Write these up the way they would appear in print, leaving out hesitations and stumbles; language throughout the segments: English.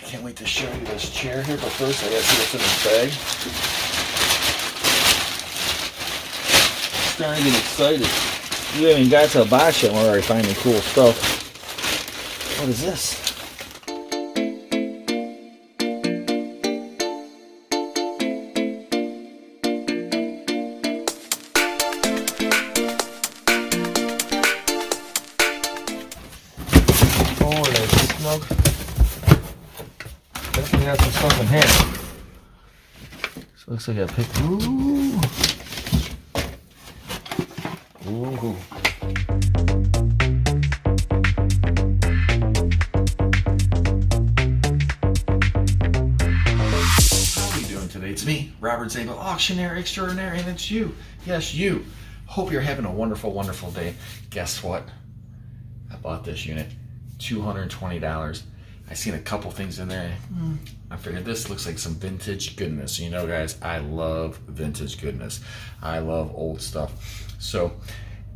can't wait to show you this chair here, but first I gotta see what's in this bag. Starting to get excited. We haven't even got to the box yet, we're already finding cool stuff. What is this? Definitely got some stuff in here. So it looks like I picked. Ooh. Ooh. How are we doing today? It's me, Robert Zjaba Auctioneer Extraordinaire, and it's you. Yes, you. Hope you're having a wonderful, wonderful day. Guess what? I bought this unit. $220. I seen a couple things in there. I figured this looks like some vintage goodness. You know, guys, I love vintage goodness. I love old stuff. So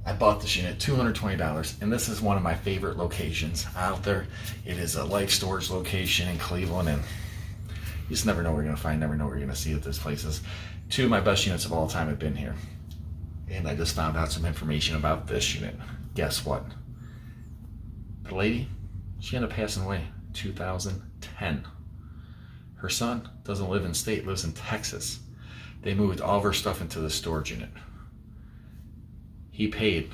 I bought this unit, $220, and this is one of my favorite locations out there. It is a life storage location in Cleveland, and you just never know what you're gonna find, never know what you're gonna see at this place. Two of my best units of all time have been here. And I just found out some information about this unit. Guess what? The lady, she ended up passing away 2010. Her son doesn't live in state, lives in Texas. They moved all of her stuff into the storage unit. He paid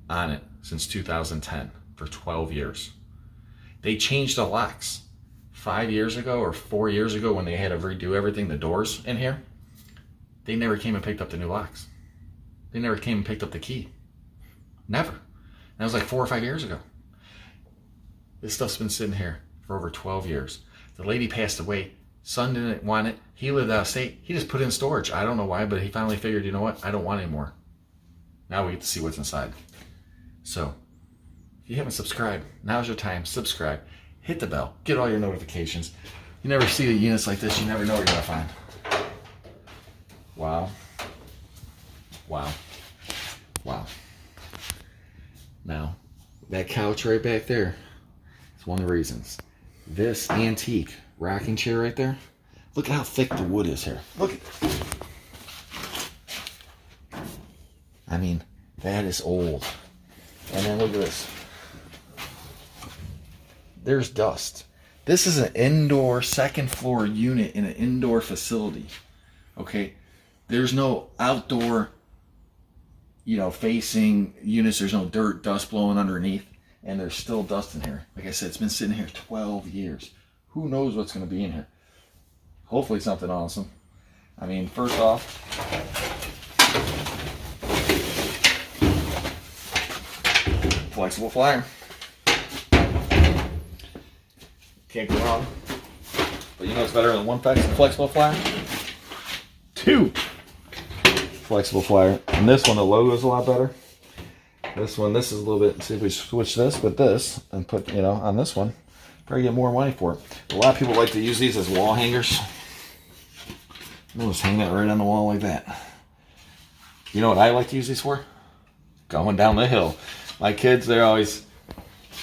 on it since 2010 for 12 years. They changed the locks 5 years ago or 4 years ago when they had to redo everything, the doors in here. They never came and picked up the new locks. They never came and picked up the key. Never. That was like 4 or 5 years ago. This stuff's been sitting here for over 12 years. The lady passed away. Son didn't want it. He lived out of state. He just put it in storage. I don't know why, but he finally figured, you know what? I don't want it anymore. Now we get to see what's inside. So, if you haven't subscribed, now's your time. Subscribe. Hit the bell. Get all your notifications. You never see the units like this. You never know what you're going to find. Wow. Wow. Wow. Now, that couch right back there, it's one of the reasons. This antique rocking chair right there, look at how thick the wood is here. Look at, I mean, that is old. And then look at this. There's dust. This is an indoor second floor unit in an indoor facility. Okay? There's no outdoor, you know, facing units. There's no dirt, dust blowing underneath. And there's still dust in here. Like I said, it's been sitting here 12 years. Who knows what's going to be in here? Hopefully something awesome. I mean, first off, flexible flyer. Can't go wrong. But you know what's better than one flexible flyer? Two flexible flyer. And this one, the logo's a lot better. This one, this is a little bit, see if we switch this with this and put, you know, on this one, probably get more money for it. A lot of people like to use these as wall hangers. We'll just hang that right on the wall like that. You know what I like to use these for? Going down the hill. My kids, I always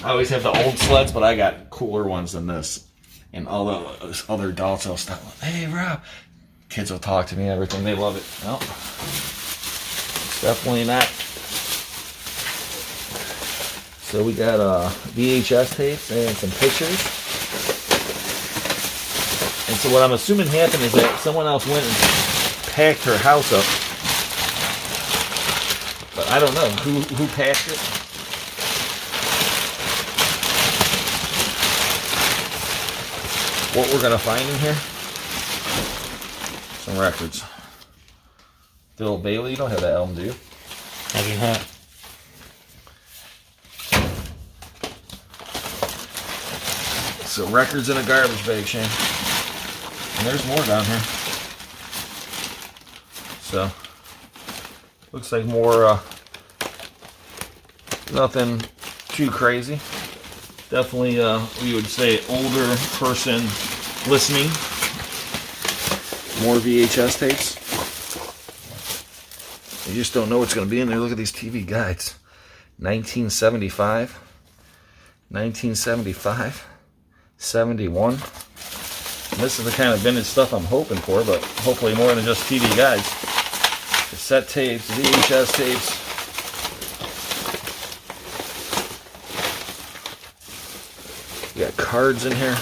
have the old sleds, but I got cooler ones than this. And all the other adults will stop, hey Rob. Kids will talk to me and everything, they love it. Well, it's definitely not. So we got VHS tapes and some pictures. And so what I'm assuming happened is that someone else went and packed her house up. But I don't know who packed it. What we're gonna find in here? Some records. Bill Bailey, you don't have that album, do you? I do not. So records in a garbage bag, Shane. And there's more down here. So, looks like more, nothing too crazy. Definitely, we would say older person listening. More VHS tapes. You just don't know what's going to be in there. Look at these TV guides. 1975. 1975. 71. This is the kind of vintage stuff I'm hoping for, but hopefully more than just TV guides. Cassette tapes, VHS tapes. We got cards in here.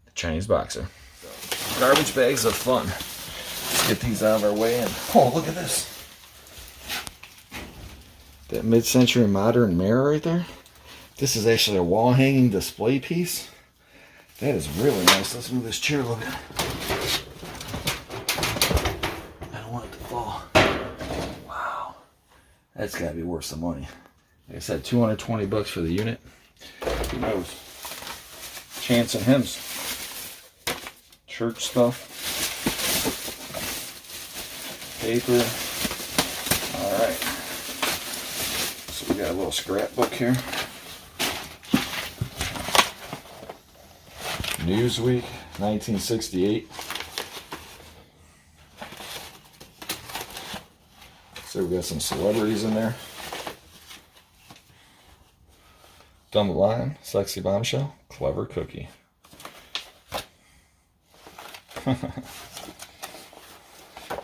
The Chinese boxer. Garbage bags of fun. Let's get these out of our way. And oh, look at this. That mid-century modern mirror right there. This is actually a wall-hanging display piece. That is really nice. Let's move this chair a little bit. I don't want it to fall. Wow. That's got to be worth some money. Like I said, 220 bucks for the unit. Who knows? Chants and hymns. Church stuff. Paper. Alright. So we got a little scrapbook here. Newsweek, 1968. So we got some celebrities in there. Dumb Line, Sexy Bombshell, Clever Cookie.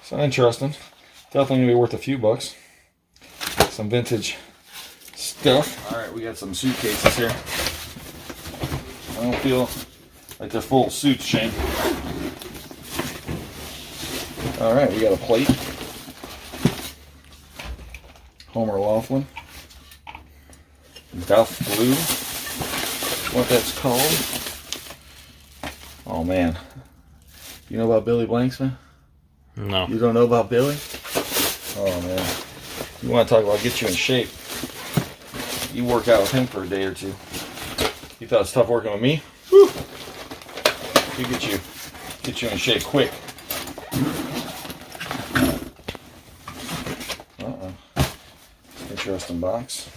So interesting. Definitely gonna be worth a few bucks. Some vintage stuff. Alright, we got some suitcases here. I don't feel like they're full of suits, Shane. Alright, we got a plate. Homer Laughlin. Duff Blue. What that's called. Oh man. You know about Billy Blanks, man? No. You don't know about Billy? Oh man. You want to talk about get you in shape. You work out with him for a day or two. You thought it was tough working with me? Whew. He get you in shape quick. Uh-oh. Interesting box.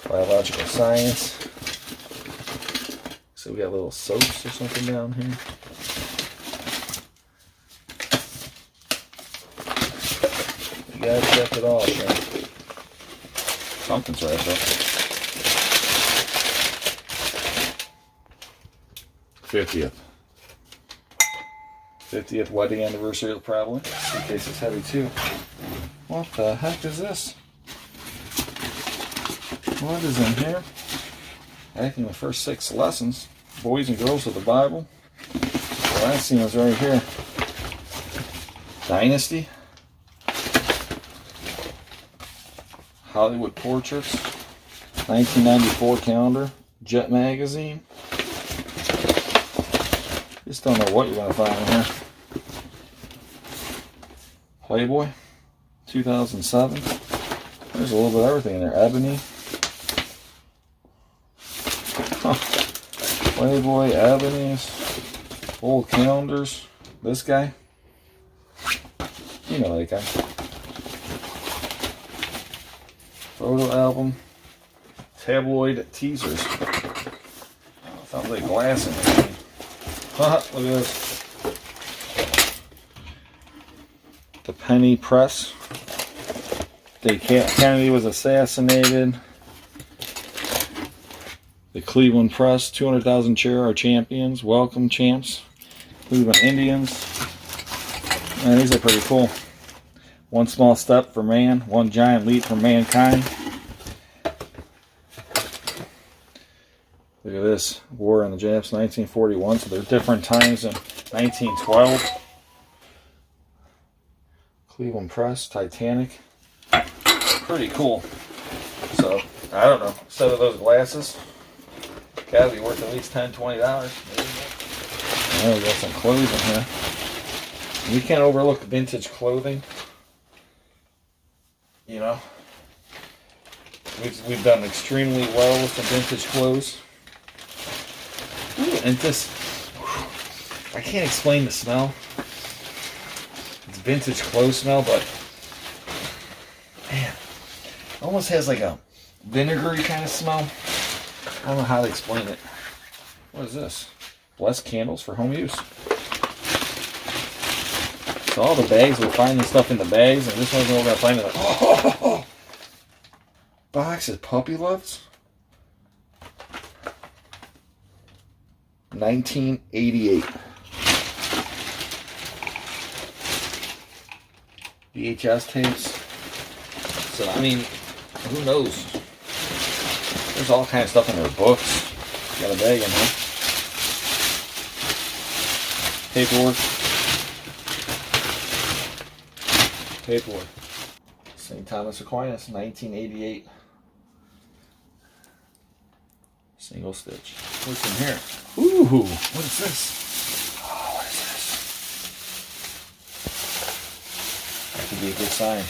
Biological science. So we got little soaps or something down here. You gotta check it all, Shane. Something's wrapped up. 50th wedding anniversary, probably. Suitcase is heavy too. What the heck is this? What is in here? I think the first 6 lessons, boys and girls of the Bible. The last scene was right here. Dynasty. Hollywood Portraits. 1994 calendar. Jet magazine. Just don't know what you're going to find in here. Playboy. 2007. There's a little bit of everything in there. Ebony. Huh. Playboy, Ebony's, old calendars. This guy. You know that guy. Photo album. Tabloid teasers. Oh, sounds like glass in there. Huh, look at this. The Penny Press. Kennedy was assassinated. The Cleveland Press, 200,000 chair are champions. Welcome, champs. Cleveland Indians. Man, these are pretty cool. One small step for man, one giant leap for mankind. Look at this. War on the Japs, 1941. So they're different times in 1912. Cleveland Press, Titanic. Pretty cool. So, I don't know. Set of those glasses. Gotta be worth at least $10, $20. Oh, we got some clothes in here. We can't overlook vintage clothing. You know, we've done extremely well with the vintage clothes. Ooh, and this, I can't explain the smell. It's vintage clothes smell, but man, it almost has like a vinegary kind of smell. I don't know how to explain it. What is this? Blessed candles for home use. So all the bags, we're finding stuff in the bags, and this one's over to find it like, oh, box of puppy loves. 1988. VHS tapes. So, I mean, who knows? There's all kinds of stuff in their books. Got a bag in there. Paperwork. Paperwork. St. Thomas Aquinas, 1988. Single stitch. What's in here? Ooh, what is this? Oh, what is this? That could be a good sign.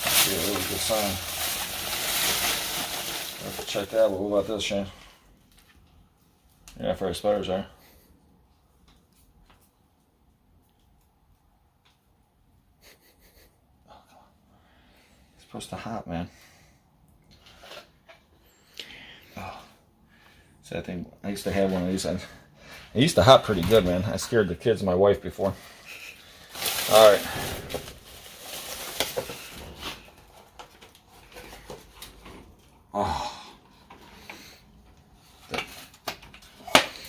That could be a really good sign. Have to check that out. What about this, Shane? Yeah, for our sputters there. Oh, come on. It's supposed to hop, man. Oh. See, I think I used to have one of these. I used to hop pretty good, man. I scared the kids and my wife before. All right. Oh.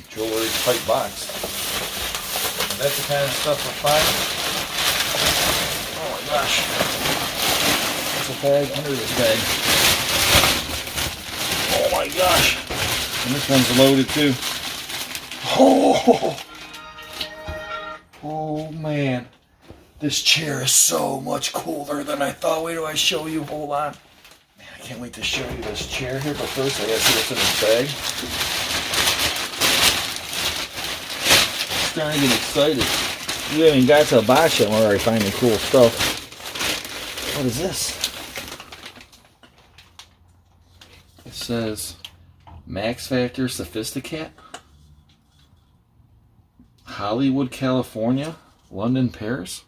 Jewelry type box. That's the kind of stuff we're finding. Oh my gosh. There's a bag under this bag. Oh my gosh. And this one's loaded too. Oh, oh man. This chair is so much cooler than I thought. Wait till I show you. Hold on. Man, I can't wait to show you this chair here, but first I gotta see what's in this bag. Starting to get excited. We haven't even got to the box yet. We're already finding cool stuff. What is this? It says Max Factor Sophisticat, Hollywood, California, London, Paris.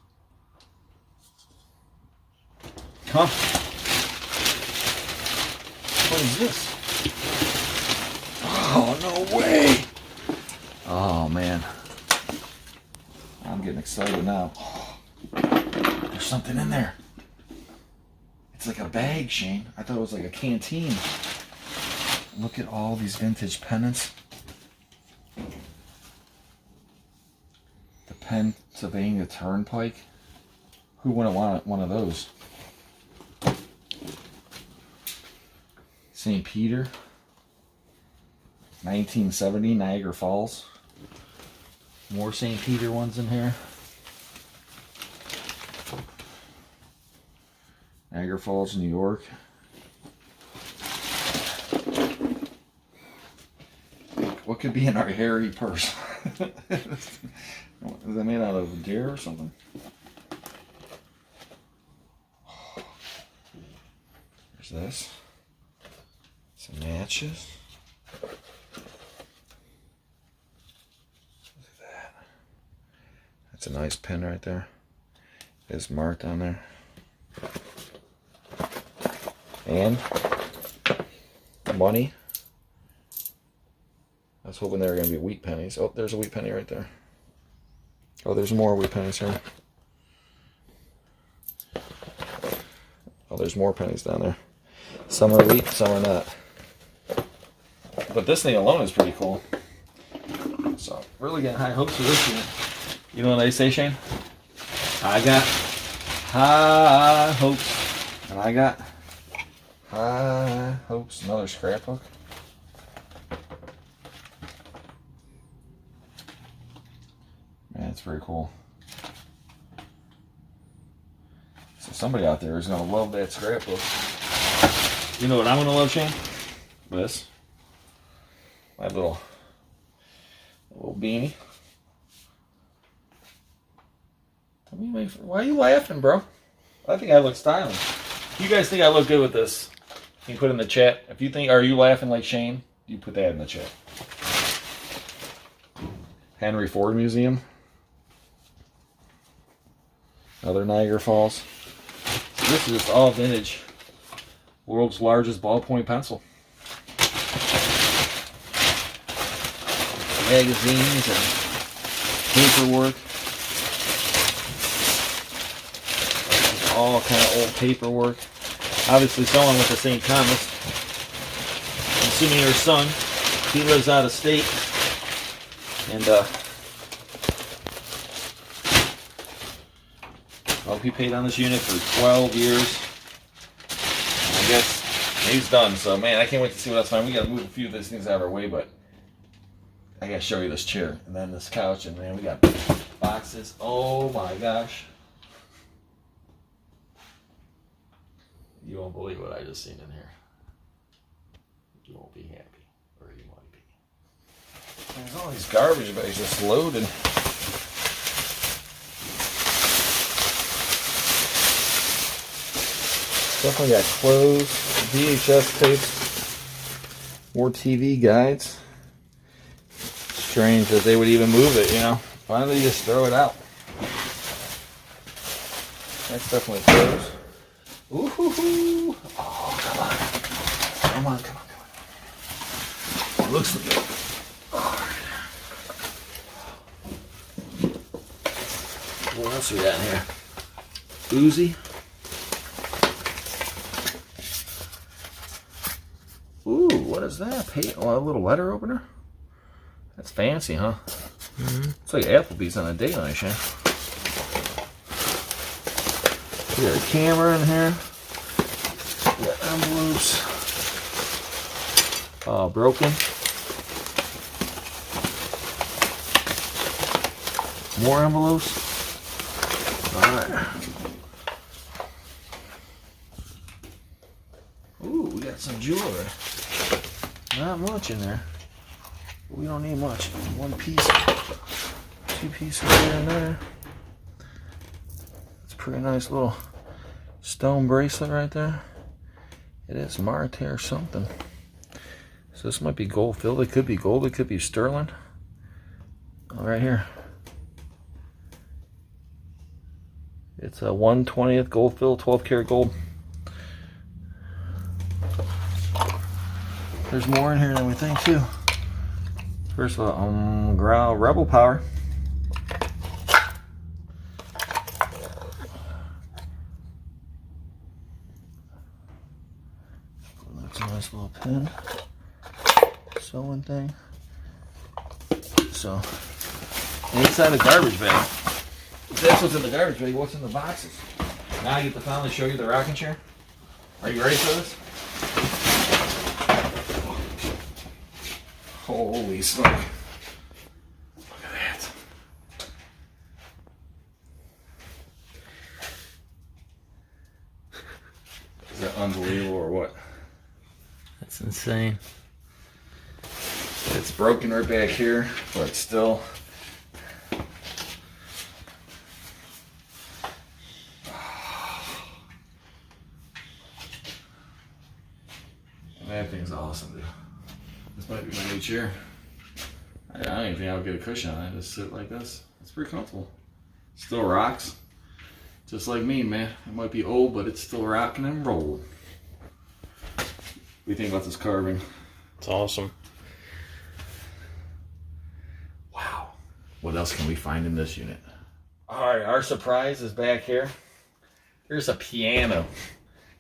Huh? What is this? Oh, no way! Oh, man. I'm getting excited now. Oh, there's something in there. It's like a bag, Shane. I thought it was like a canteen. Look at all these vintage pennants. The Pennsylvania Turnpike. Who wouldn't want one of those? St. Peter. 1970, Niagara Falls. More St. Peter ones in here. Niagara Falls, New York. What could be in our hairy purse? Is that made out of deer or something? There's this. Some matches. That's a nice pen right there. It's marked on there. And money. I was hoping they were going to be wheat pennies. Oh, there's a wheat penny right there. Oh, there's more wheat pennies here. Oh, there's more pennies down there. Some are wheat, some are not. But this thing alone is pretty cool. So, really getting high hopes for this unit. You know what they say, Shane? I got high hopes. And I got high hopes. Another scrapbook. Man, it's very cool. So somebody out there is going to love that scrapbook. You know what I'm going to love, Shane? This. My little beanie. Why are you laughing, bro? I think I look stylish. If you guys think I look good with this, you can put it in the chat. If you think, are you laughing like Shane? You put that in the chat. Henry Ford Museum. Another Niagara Falls. This is just all vintage. World's largest ballpoint pencil. Magazines and paperwork. All kind of old paperwork. Obviously someone with the St. Thomas. I'm assuming her son. He lives out of state, and well, he paid on this unit for 12 years. And I guess he's done. So man, I can't wait to see what else fine. We gotta move a few of these things out of our way, but I gotta show you this chair and then this couch, and then we got boxes. Oh my gosh. You won't believe what I just seen in here. You won't be happy, or you might be. There's all these garbage bags just loaded. Definitely got clothes, VHS tapes, more TV guides. Strange that they would even move it, you know. Why don't they just throw it out? That's definitely clothes. Ooh, hoo, hoo. Oh, come on. Come on, come on, come on. It looks like it. All right. What else we got in here? Uzi. Ooh, what is that? Oh, a little letter opener? That's fancy, huh? Mm-hmm. It's like Applebee's on a date night, yeah. We got a camera in here. We got envelopes. Broken. More envelopes. Alright. Ooh, we got some jewelry. Not much in there. But we don't need much. One piece. Two pieces here and there. Pretty nice little stone bracelet right there. It is Marte or something. So this might be gold filled. It could be gold. It could be sterling. Oh, right here. It's a 1/20th gold filled, 12 karat gold. There's more in here than we think too. First of all, Rebel Power. Nice little pin, sewing thing. So, inside a garbage bag. If that's what's in the garbage bag, what's in the boxes? Now I get to finally show you the rocking chair. Are you ready for this? Holy smoke. Look at that. Is that unbelievable or what? That's insane. It's broken right back here, but still. That thing's awesome, dude. This might be my new chair. I don't even think I'll get a cushion on it. I just sit like this. It's pretty comfortable. Still rocks. Just like me, man. It might be old, but it's still rocking and rolling. What do you think about this carving? It's awesome. Wow. What else can we find in this unit? Alright, our surprise is back here. There's a piano.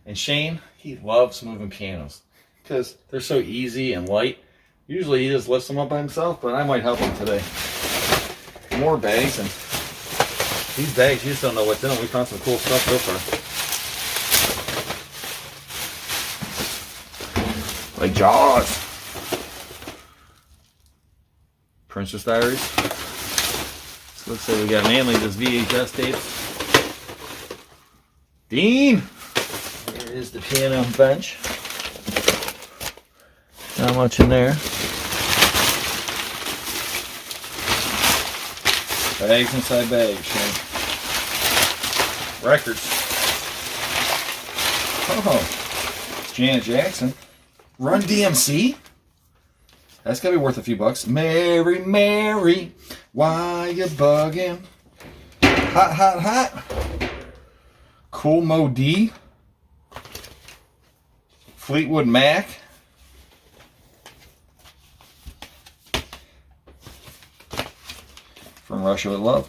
And Shane, he loves moving pianos because they're so easy and light. Usually he just lifts them up by himself, but I might help him today. More bags, and these bags, you just don't know what's in them. We found some cool stuff so far. Like Jaws. Princess Diaries. So looks like we got mainly just VHS tapes. Dean! Here is the piano bench. Not much in there. Bags inside bags. Records. Oh, it's Janet Jackson. Run DMC? That's gotta be worth a few bucks. Mary, Mary, why you bugging? Hot, hot, hot. Cool Mo D. Fleetwood Mac. From Russia with Love.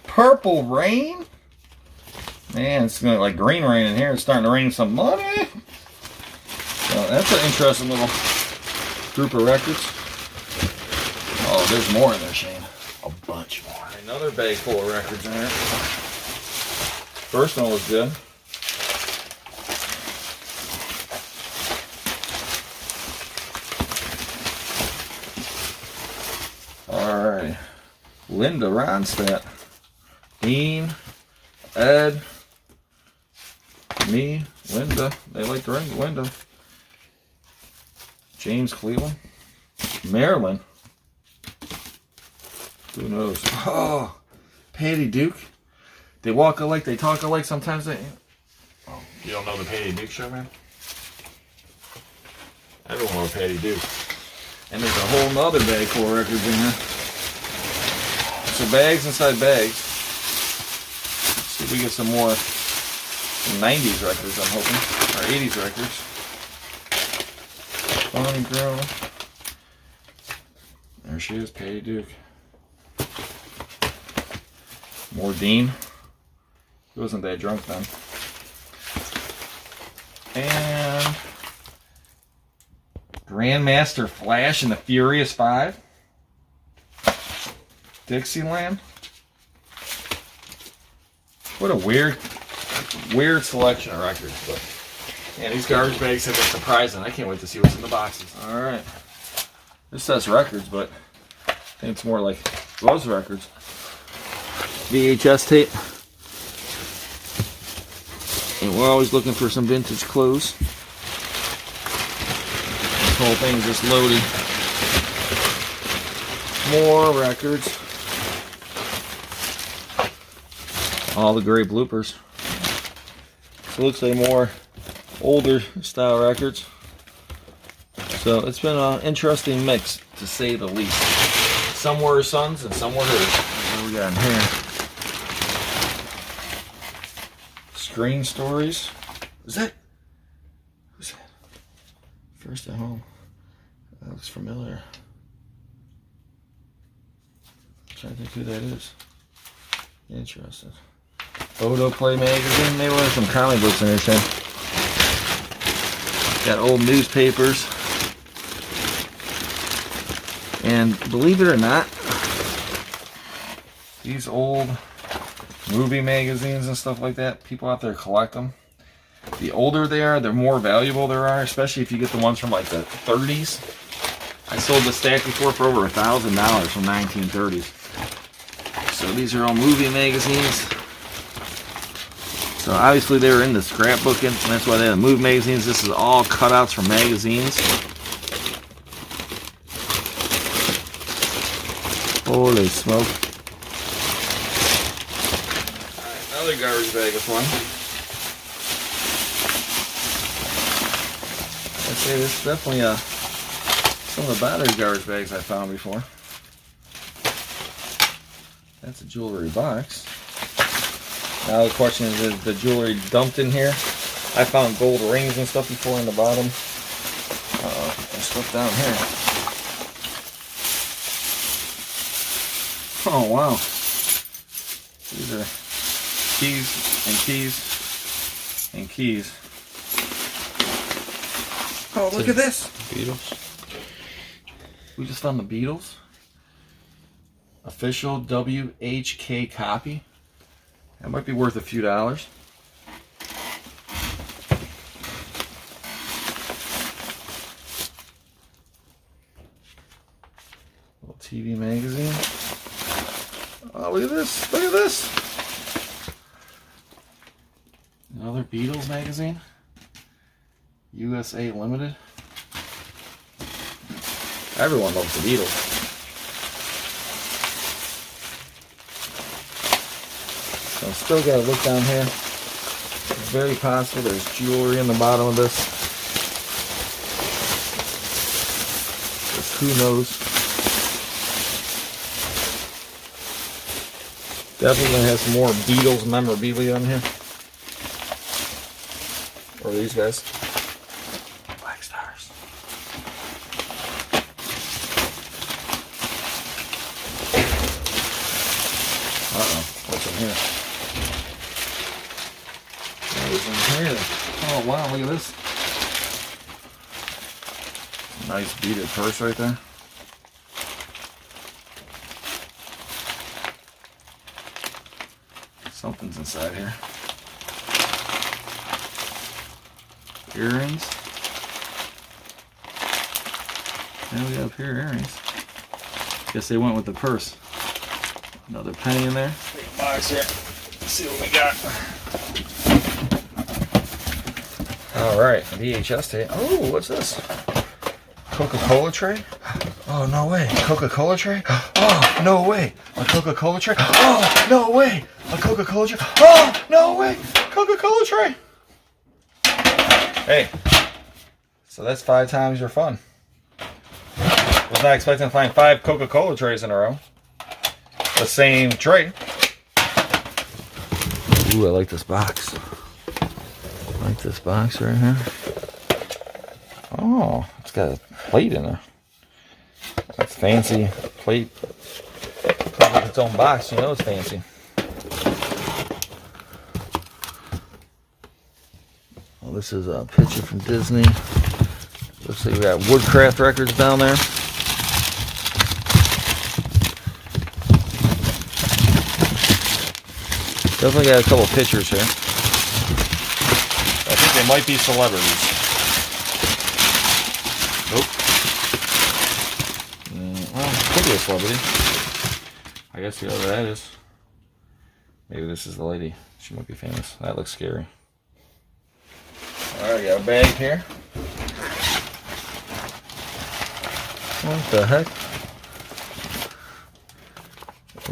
Purple Rain. Man, it's gonna like green rain in here. It's starting to rain some money. that's an interesting little group of records. Oh, there's more in there, Shane. A bunch more. Another bag full of records in there. First one was good. Alright. Linda Ronstadt. Dean. Ed. Me. Linda. They like to ring Linda. James Cleveland. Marilyn. Who knows? Oh, Patty Duke. They walk alike, they talk alike. Sometimes they. Oh, you don't know the Patty Duke show, man? Everyone knows Patty Duke. And there's a whole nother bag full of records in here. So bags inside bags. Let's see if we get some more 90s records, I'm hoping. Or 80s records. Bonnie Girl. There she is, Patty Duke. More Dean. He wasn't that drunk then. And Grandmaster Flash and the Furious Five. Dixieland. What a weird selection of records. But man, these garbage bags have been surprising. I can't wait to see what's in the boxes. Alright. This says records, but I think it's more like Love's records. VHS tape. And we're always looking for some vintage clothes. This whole thing's just loaded. More records. All the great bloopers. So it looks like more older style records. So it's been an interesting mix, to say the least. Some were sons and some were hers. What do we got in here? Screen Stories. Is that? Who's that? First at Home. That looks familiar. I'm trying to think who that is. Interesting. Photo Play magazine. Maybe we'll have some comic books in there, Shane. Got old newspapers. And believe it or not, these old movie magazines and stuff like that, people out there collect them. The older they are, the more valuable they are, especially if you get the ones from like the 30s. I sold the stack before for over $1,000 from 1930s. So these are all movie magazines. So obviously they were into scrapbooking, and that's why they have movie magazines. This is all cutouts from magazines. Holy smoke. Alright, another garbage bag of fun. I'd say this is definitely some of the better garbage bags I found before. That's a jewelry box. Now the question is the jewelry dumped in here? I found gold rings and stuff before in the bottom. There's stuff down here. Oh wow. These are keys and keys and keys. Oh, look at this. Beatles. We just found the Beatles. Official WHK copy. That might be worth a few dollars. Little TV magazine. Oh, look at this. Look at this. Another Beatles magazine. USA Limited. Everyone loves the Beatles. So I've still got to look down here. It's very possible there's jewelry in the bottom of this. Just who knows. Definitely going to have some more Beatles memorabilia on here. Or these guys. Black Stars. Uh-oh. What's in here? What is in here? Oh, wow. Look at this. Nice beaded purse right there. Something's inside here. Earrings. And we got a pair of earrings. Guess they went with the purse. Another penny in there. Big box here. Let's see what we got. Alright, VHS tape. Oh, what's this? Coca-Cola tray? Oh, no way. Coca-Cola tray? Oh, no way. A Coca-Cola tray? Oh, no way. A Coca-Cola tray? Oh, no way. Coca-Cola tray. Hey, so that's 5 times your fun. Was not expecting to find 5 Coca-Cola trays in a row. The same tray. Ooh, I like this box. I like this box right here. Oh, it's got a plate in there. That's fancy plate. Comes with its own box, you know it's fancy. Well, this is a picture from Disney. Looks like we got Woodcraft records down there. Definitely got a couple pictures here. I think they might be celebrities. Nope. Well, could be a celebrity. I guess whoever that is. Maybe this is the lady. She might be famous. That looks scary. Alright, got a bag here. What the heck?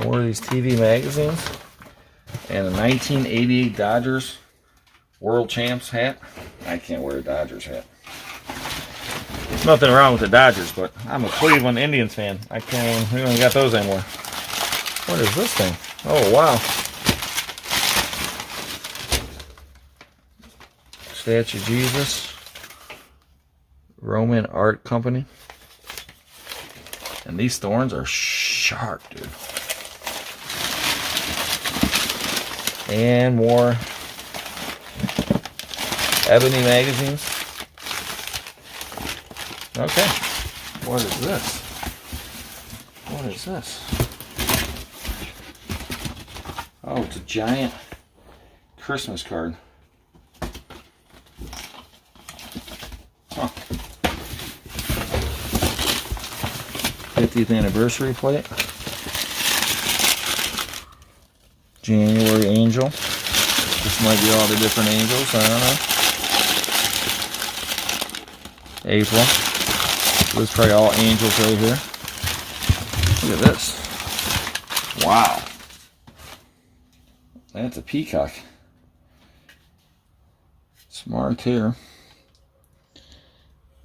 More of these TV magazines. And a 1988 Dodgers World Champs hat. I can't wear a Dodgers hat. There's nothing wrong with the Dodgers, but I'm a Cleveland Indians fan. I can't, we don't got those anymore. What is this thing? Oh, wow. Statue of Jesus. Roman Art Company. And these thorns are sharp, dude. And more ebony magazines. Okay. What is this? What is this? Oh, it's a giant Christmas card. Huh. 50th anniversary plate. January angel. This might be all the different angels, I don't know. April. So this is probably all angels right here. Look at this. Wow. That's a peacock. Smart here.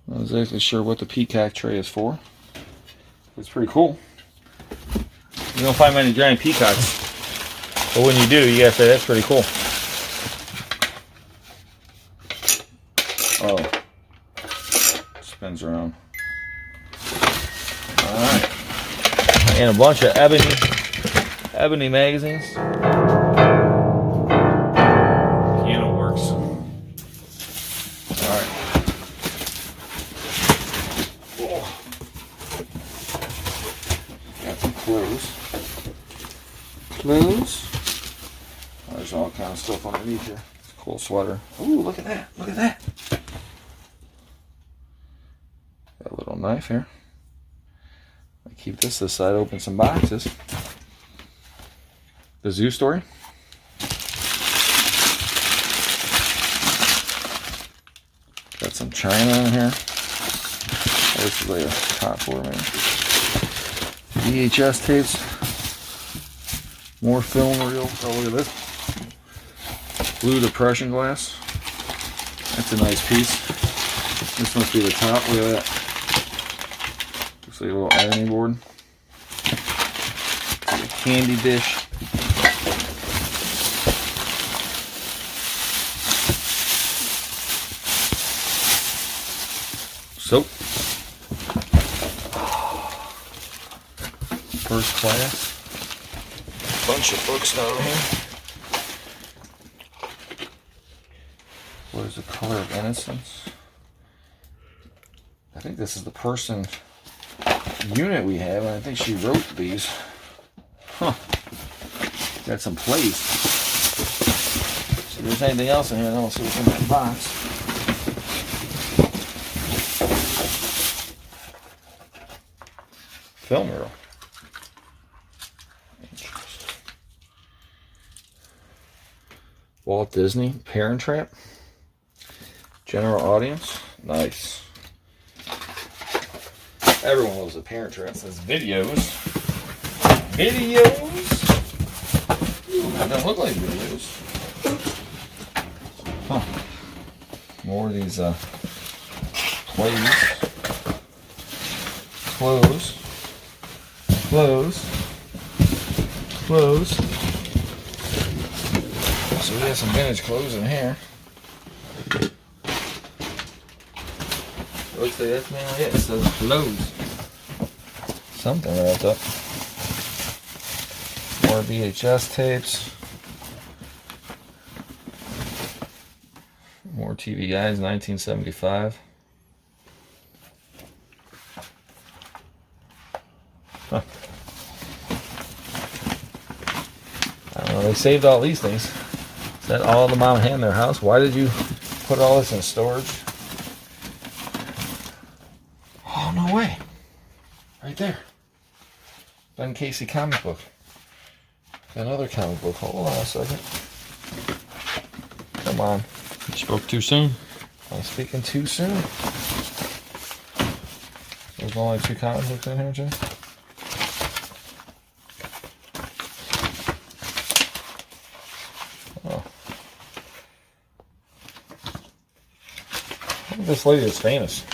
Not exactly sure what the peacock tray is for. It's pretty cool. You don't find many giant peacocks. But when you do, you gotta say that's pretty cool. Oh. Spins around. Alright. And a bunch of ebony magazines. Piano works. Alright. Oh. Got some clothes. Clothes. There's all kind of stuff underneath here. It's a cool sweater. Ooh, look at that. Look at that. Got a little knife here. I keep this side, open some boxes. The Zoo Story. Got some china in here. This is like a top for me. VHS tapes. More film reels. Oh, look at this. Blue depression glass. That's a nice piece. This must be the top. Look at that. Looks like a little ironing board. Like a candy dish. Soap. First class. Bunch of books down here. What is the color of innocence? I think this is the person unit we have, and I think she wrote these. Huh. Got some plates. So if there's anything else in here, then we'll see what's in that box. Film reel. Walt Disney, Parent Trap. General Audience. Nice. Everyone loves a Parent Trap. It says videos. Videos? That doesn't look like videos. Huh. More of these plays. Clothes. Clothes. Clothes. So we got some vintage clothes in here. Looks like that's mainly it. It says clothes. Something wrapped up. More VHS tapes. More TV Guides, 1975. Huh. I don't know, they saved all these things. Is that all the mom had in their house? Why did you put all this in storage? Oh, no way. Right there. Ben Casey comic book. Another comic book. Hold on a second. Come on. You spoke too soon. I'm speaking too soon. There's only 2 comic books in here, Jay? Oh. I think this lady is famous.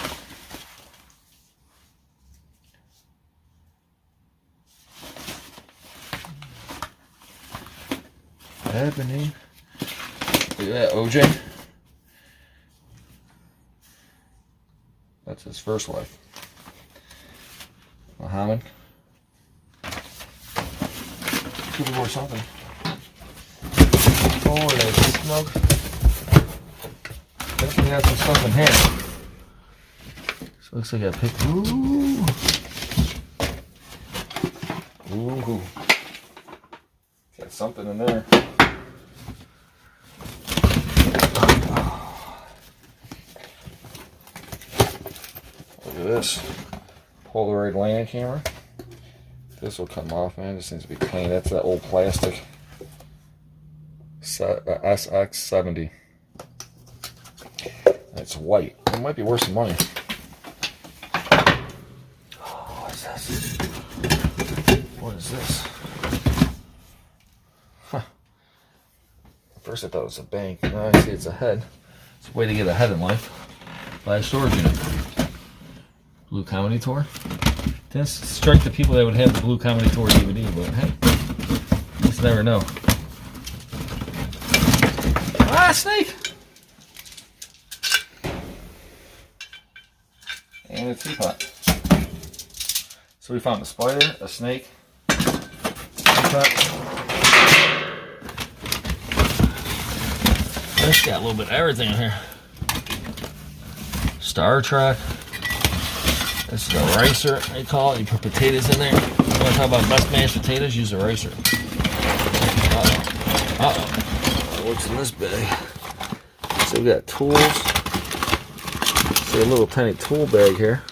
Ebony. Look at that, OJ. That's his first wife. Muhammad. Could be worth something. Holy smoke. I think we got some stuff in here. So looks like I picked. Ooh. Ooh. Got something in there. Look at this Polaroid land camera. This will come off, man. This needs to be clean. That's that old plastic SX70. It's white. It might be worth some money. Oh, what's this? What is this? Huh. First I thought it was a bank. Now I see it's a head. It's a way to get ahead in life. Buy a storage unit. Blue Comedy Tour. Didn't strike the people that would have the Blue Comedy Tour DVD, but hey, just never know. Ah, snake! And a teapot. So we found a spider, a snake, teapot. This got a little bit of everything in here. Star Trek. This is a ricer, they call it. You put potatoes in there. You want to talk about best mashed potatoes? Use a ricer. Uh-oh. Uh-oh. What's in this bag? So we got tools. See a little tiny tool bag here.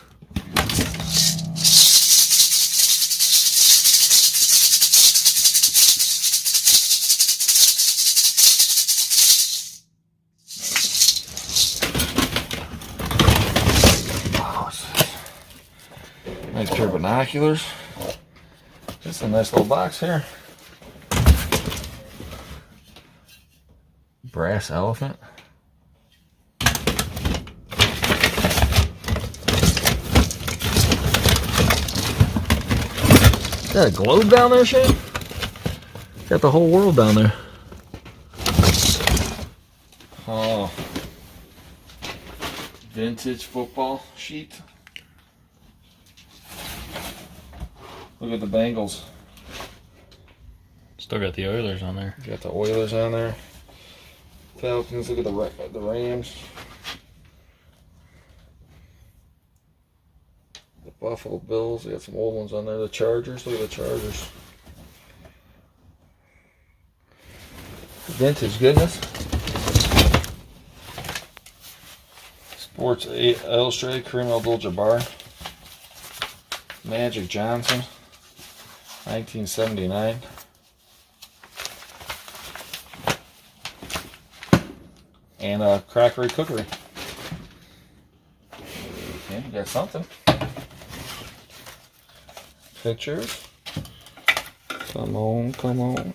Nice pair of binoculars. Just a nice little box here. Brass elephant. Is that a globe down there, Shane? Got the whole world down there. Oh. Vintage football sheet. Look at the Bengals. Still got the Oilers on there. Got the Oilers on there. Falcons. Look at the Rams. Buffalo Bills. We got some old ones on there. The Chargers. Look at the Chargers. Vintage goodness. Sports Illustrated. Kareem Abdul-Jabbar. Magic Johnson. 1979. And Crackery Cookery. Okay, you got something. Pictures. Come on, come on.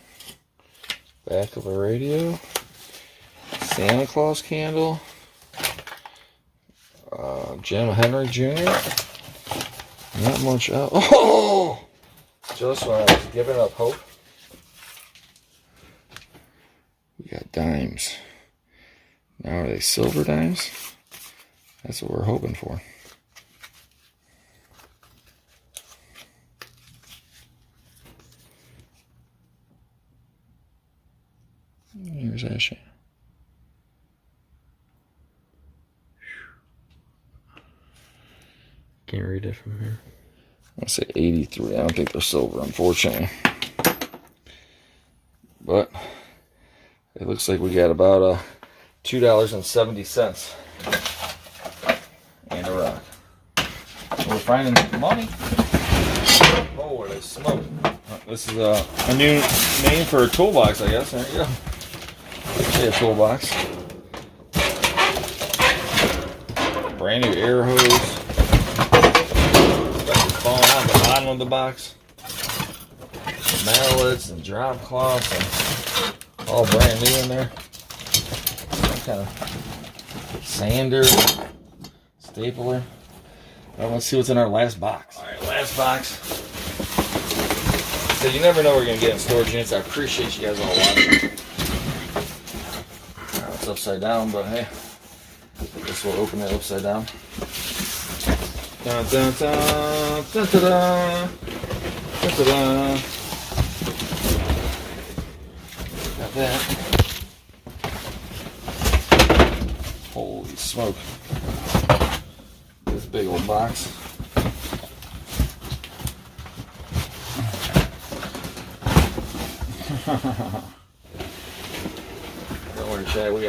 Back of a radio. Santa Claus candle. Jim Henry Jr. Not much out. Oh! Just when I was giving up hope. We got dimes. Now are they silver dimes? That's what we're hoping for. Here's Ashley. Can't read it from here. I say 83. I don't think they're silver, unfortunately. But it looks like we got about $2.70 and a rock. We're finding money. Holy smoke! This is a new name for a toolbox, I guess. There you go. Say a toolbox. Brand new air hose. Falling out the bottom of the box. Mallets and drop cloths and all brand new in there. Some kind of sander, stapler. Well, let's see what's in our last box. Alright, last box. So you never know what we're going to get in storage units. I appreciate you guys all watching. It's upside down, but hey, I guess we'll open it upside down. Dun, dun, dun, dun, dun, dun, dun, dun, dun. Got that. Holy smoke. This big old box. Don't worry, Chad. We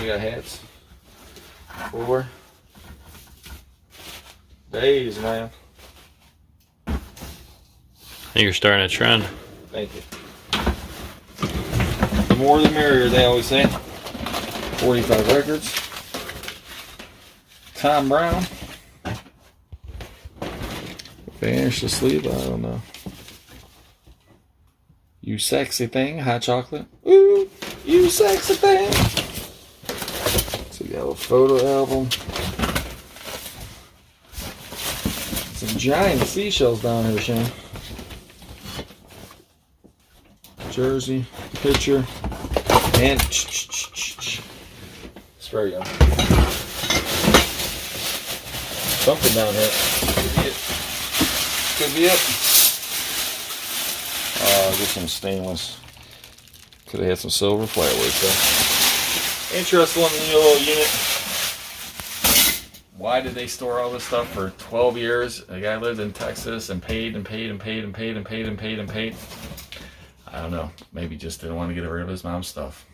got hats. 4 days, man. I think you're starting a trend. Thank you. The more the merrier, they always say. 45 records. Tom Brown. Vanish the sleeve, I don't know. You sexy thing, hot chocolate. Ooh, you sexy thing. So we got a photo album. Some giant seashells down here, Shane. Jersey, picture, and spray gun. Something down here. Could be it. Could be it. Just some stainless. Could have had some silver flatweight though. Interesting little unit. Why did they store all this stuff for 12 years? The guy lived in Texas and paid and paid and paid and paid and paid and paid and paid. I don't know. Maybe just didn't want to get rid of his mom's stuff.